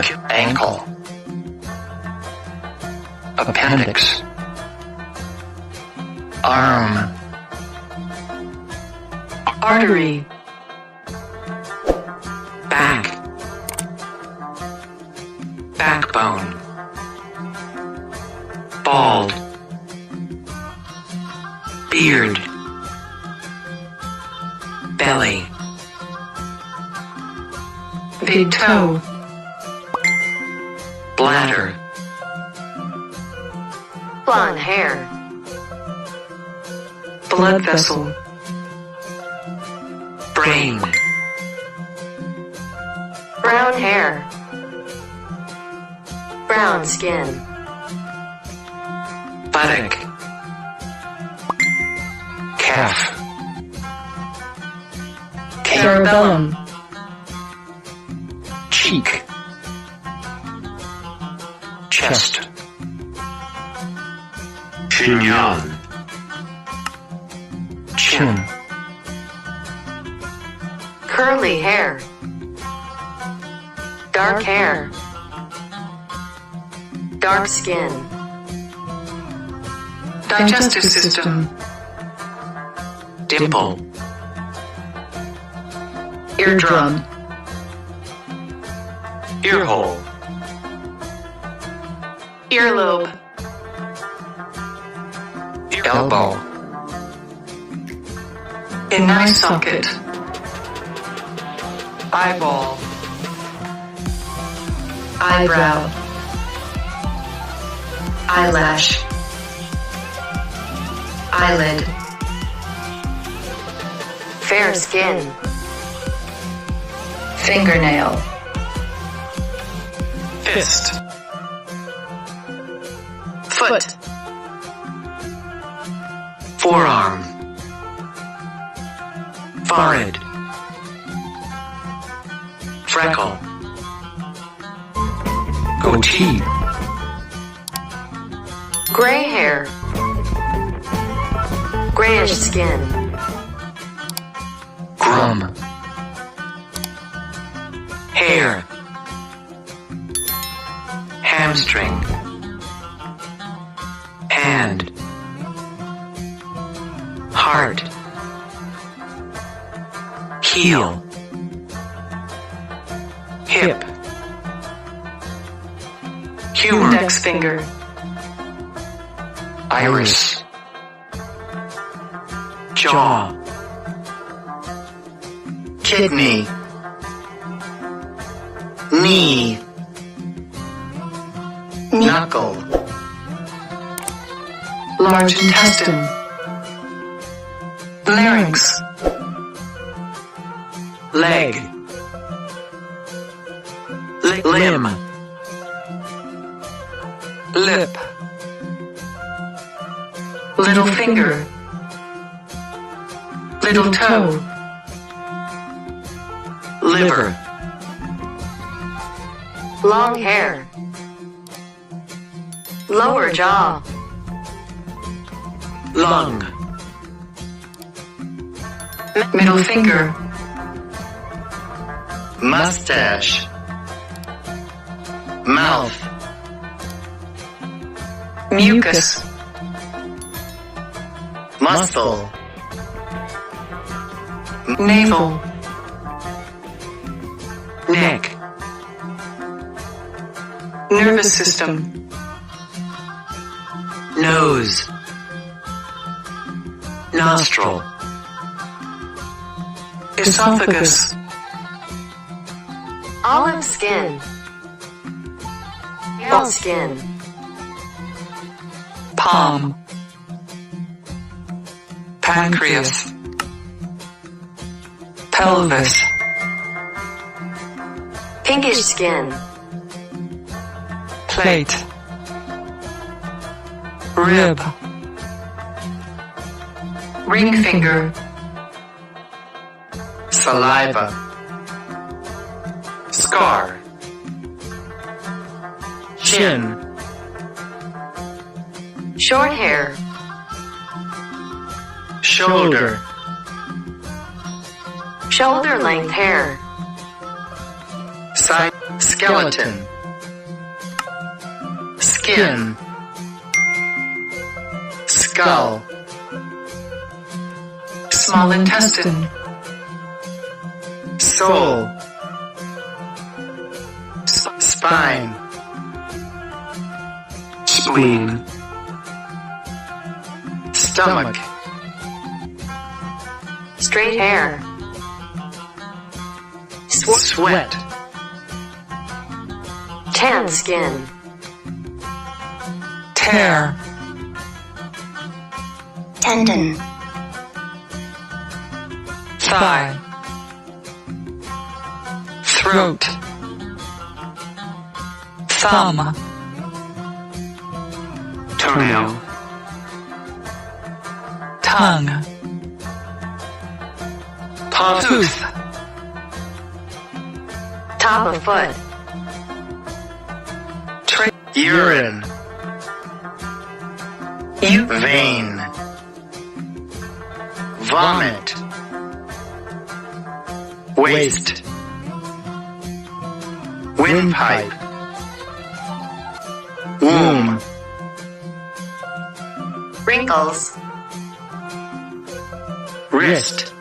ankle, appendix, arm, artery, back, backbone, bald, beard, belly, big toe, bladder, blonde hair, blood vessel, brain, brown hair, brown skin, buttock, calf, cerebellum, cheek, chest, chignon, chin, curly hair, dark hair, dark skin, digestive system, dimple, eardrum, earhole, earlobe, elbow, in eye socket, eyeball, eyebrow, eyelash, eyelid, fair skin, fingernail, fist, foot, forearm, forehead, freckle, goatee, gray hair, grayish skin, grum, hair, hamstring, hand, heart, heel, hip, humor, index finger, iris, jaw, kidney, knee, knuckle, large intestine, larynx, leg, limb, lip, little finger, little toe, liver, long hair, lower jaw, lung, middle finger, mustache, mouth, mucus, muscle, navel, neck, nervous system, nose, nostril, esophagus, olive skin, pale skin, palm, pancreas, pelvis, pinkish skin, plate, rib, ring finger, saliva, scar, chin, short hair, shoulder, shoulder length hair, side, skeleton, Skin. skull, Small intestine. soul, Spine. spleen, Stomach. Straight hair. sweat, Tan skin. tear, Tendon. thigh, Throat. thumb, Toenail. tongue, Tooth. Top of foot. urine, vein, vomit, Waist. windpipe, womb, Wrinkles. wrist,